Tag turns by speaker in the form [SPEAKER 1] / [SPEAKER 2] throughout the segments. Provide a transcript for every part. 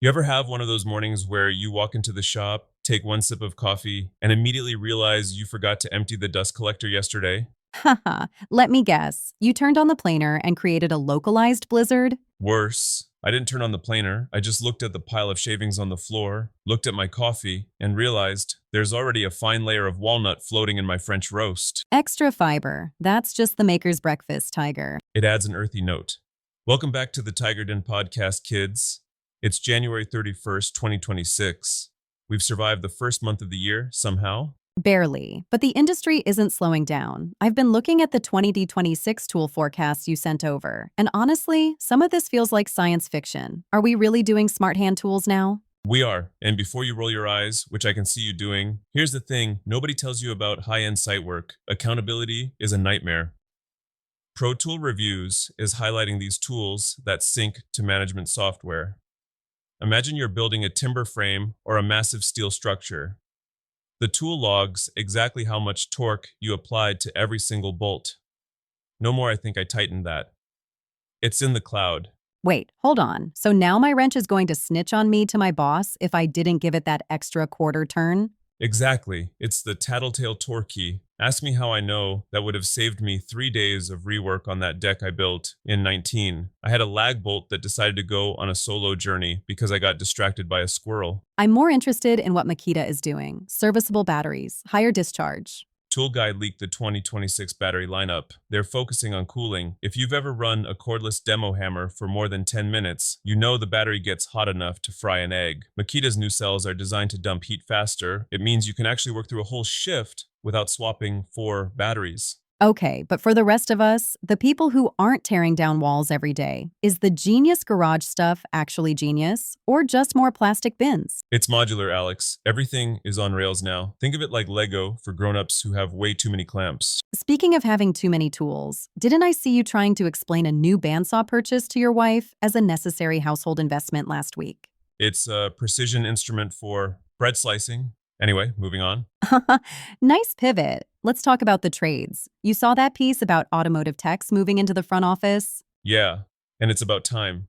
[SPEAKER 1] You ever have one of those mornings where you walk into the shop, take one sip of coffee, and immediately realize you forgot to empty the dust collector yesterday?
[SPEAKER 2] Haha, let me guess. You turned on the planer and created a localized blizzard?
[SPEAKER 1] Worse, I didn't turn on the planer. I just looked at the pile of shavings on the floor, looked at my coffee, and realized there's already a fine layer of walnut floating in my French roast.
[SPEAKER 2] Extra fiber. That's just the maker's breakfast, Tiger.
[SPEAKER 1] It adds an earthy note. Welcome back to the TigerDen podcast, kids. It's January 31st, 2026. We've survived the first month of the year somehow.
[SPEAKER 2] Barely. But the industry isn't slowing down. I've been looking at the 2026 tool forecasts you sent over, and honestly, some of this feels like science fiction. Are we really doing smart hand tools now?
[SPEAKER 1] We are. And before you roll your eyes, which I can see you doing, here's the thing nobody tells you about high-end site work. Accountability is a nightmare. Pro Tool Reviews is highlighting these tools that sync to management software. Imagine you're building a timber frame or a massive steel structure. The tool logs exactly how much torque you applied to every single bolt. No more, I think I tightened that. It's in the cloud.
[SPEAKER 2] Wait, hold on. So now my wrench is going to snitch on me to my boss if I didn't give it that extra quarter turn?
[SPEAKER 1] Exactly. It's the tattletale torque key. Ask me how I know. That would have saved me 3 days of rework on that deck I built in 19. I had a lag bolt that decided to go on a solo journey because I got distracted by a squirrel.
[SPEAKER 2] I'm more interested in what Makita is doing. Serviceable batteries, higher discharge.
[SPEAKER 1] Tool Guide leaked the 2026 battery lineup. They're focusing on cooling. If you've ever run a cordless demo hammer for more than 10 minutes, you know the battery gets hot enough to fry an egg. Makita's new cells are designed to dump heat faster. It means you can actually work through a whole shift without swapping 4 batteries.
[SPEAKER 2] Okay, but for the rest of us, the people who aren't tearing down walls every day, is the genius garage stuff actually genius, or just more plastic bins?
[SPEAKER 1] It's modular, Alex. Everything is on rails now. Think of it like Lego for grown-ups who have way too many clamps.
[SPEAKER 2] Speaking of having too many tools, didn't I see you trying to explain a new bandsaw purchase to your wife as a necessary household investment last week?
[SPEAKER 1] It's a precision instrument for bread slicing. Anyway, moving on.
[SPEAKER 2] Nice pivot. Let's talk about the trades. You saw that piece about automotive techs moving into the front office?
[SPEAKER 1] Yeah, and it's about time.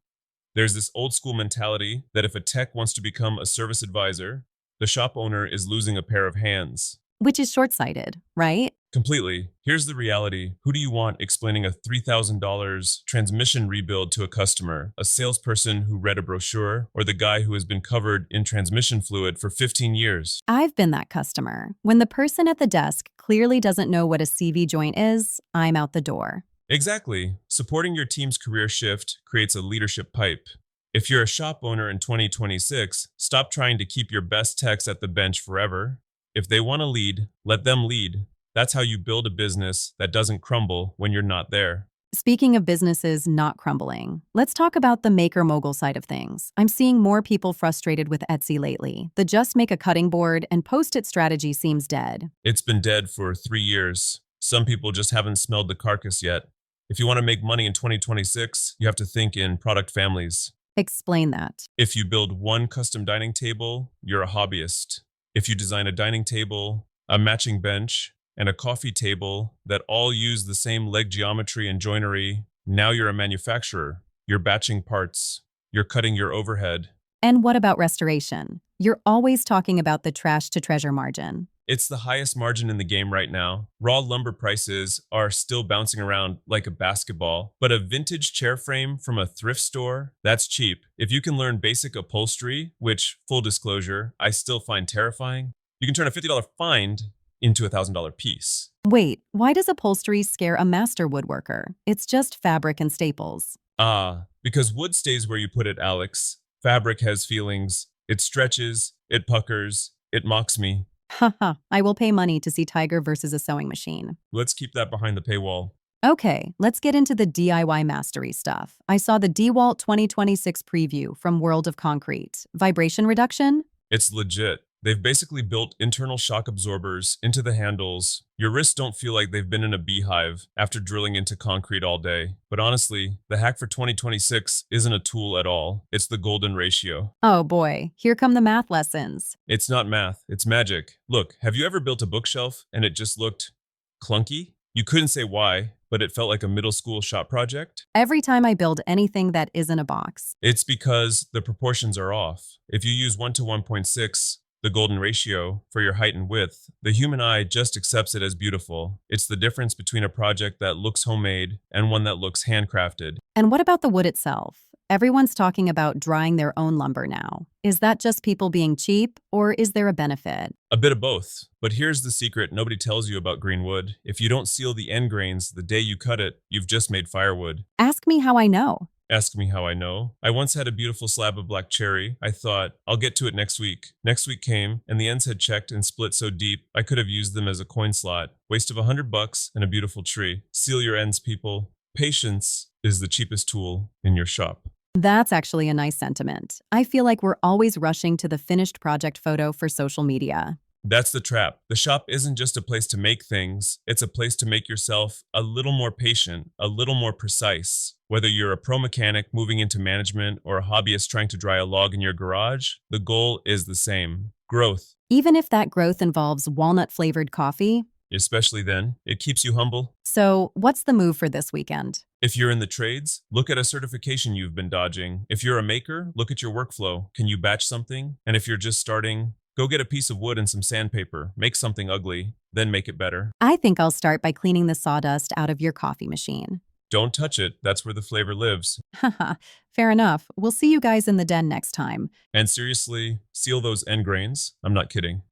[SPEAKER 1] There's this old school mentality that if a tech wants to become a service advisor, the shop owner is losing a pair of hands.
[SPEAKER 2] Which is short-sighted, right?
[SPEAKER 1] Completely. Here's the reality. Who do you want explaining a $3,000 transmission rebuild to a customer? A salesperson who read a brochure, or the guy who has been covered in transmission fluid for 15 years?
[SPEAKER 2] I've been that customer. When the person at the desk clearly doesn't know what a CV joint is, I'm out the door.
[SPEAKER 1] Exactly. Supporting your team's career shift creates a leadership pipe. If you're a shop owner in 2026, stop trying to keep your best techs at the bench forever. If they want to lead, let them lead. That's how you build a business that doesn't crumble when you're not there.
[SPEAKER 2] Speaking of businesses not crumbling, let's talk about the maker mogul side of things. I'm seeing more people frustrated with Etsy lately. The just make a cutting board and post it strategy seems dead.
[SPEAKER 1] It's been dead for 3 years. Some people just haven't smelled the carcass yet. If you want to make money in 2026, you have to think in product families.
[SPEAKER 2] Explain that.
[SPEAKER 1] If you build one custom dining table, you're a hobbyist. If you design a dining table, a matching bench, and a coffee table that all use the same leg geometry and joinery, now you're a manufacturer. You're batching parts. You're cutting your overhead.
[SPEAKER 2] And what about restoration? You're always talking about the trash to treasure margin.
[SPEAKER 1] It's the highest margin in the game right now. Raw lumber prices are still bouncing around like a basketball, but a vintage chair frame from a thrift store, that's cheap. If you can learn basic upholstery, which, full disclosure, I still find terrifying, you can turn a $50 find into a $1,000 piece.
[SPEAKER 2] Wait, why does upholstery scare a master woodworker? It's just fabric and staples.
[SPEAKER 1] Because wood stays where you put it, Alex. Fabric has feelings. It stretches, it puckers, it mocks me.
[SPEAKER 2] Haha, I will pay money to see Tiger versus a sewing machine.
[SPEAKER 1] Let's keep that behind the paywall.
[SPEAKER 2] Okay, let's get into the DIY mastery stuff. I saw the DeWalt 2026 preview from World of Concrete. Vibration reduction?
[SPEAKER 1] It's legit. They've basically built internal shock absorbers into the handles. Your wrists don't feel like they've been in a beehive after drilling into concrete all day. But honestly, the hack for 2026 isn't a tool at all. It's the golden ratio.
[SPEAKER 2] Oh boy, here come the math lessons.
[SPEAKER 1] It's not math, it's magic. Look, have you ever built a bookshelf and it just looked clunky? You couldn't say why, but it felt like a middle school shop project?
[SPEAKER 2] Every time I build anything that isn't a box.
[SPEAKER 1] It's because the proportions are off. If you use 1 to 1.6, the golden ratio, for your height and width, the human eye just accepts it as beautiful. It's the difference between a project that looks homemade and one that looks handcrafted.
[SPEAKER 2] And what about the wood itself? Everyone's talking about drying their own lumber now. Is that just people being cheap, or is there a benefit?
[SPEAKER 1] A bit of both. But here's the secret nobody tells you about green wood. If you don't seal the end grains the day you cut it, you've just made firewood.
[SPEAKER 2] Ask me how I know.
[SPEAKER 1] Ask me how I know. I once had a beautiful slab of black cherry. I thought, I'll get to it next week. Next week came, and the ends had checked and split so deep, I could have used them as a coin slot. Waste of $100 and a beautiful tree. Seal your ends, people. Patience is the cheapest tool in your shop.
[SPEAKER 2] That's actually a nice sentiment. I feel like we're always rushing to the finished project photo for social media.
[SPEAKER 1] That's the trap. The shop isn't just a place to make things, it's a place to make yourself a little more patient, a little more precise. Whether you're a pro mechanic moving into management or a hobbyist trying to dry a log in your garage, the goal is the same: growth.
[SPEAKER 2] Even if that growth involves walnut-flavored coffee.
[SPEAKER 1] Especially then, it keeps you humble.
[SPEAKER 2] So, what's the move for this weekend?
[SPEAKER 1] If you're in the trades, look at a certification you've been dodging. If you're a maker, look at your workflow. Can you batch something? And if you're just starting, go get a piece of wood and some sandpaper. Make something ugly, then make it better.
[SPEAKER 2] I think I'll start by cleaning the sawdust out of your coffee machine.
[SPEAKER 1] Don't touch it, that's where the flavor lives.
[SPEAKER 2] Haha, fair enough. We'll see you guys in the den next time.
[SPEAKER 1] And seriously, seal those end grains. I'm not kidding.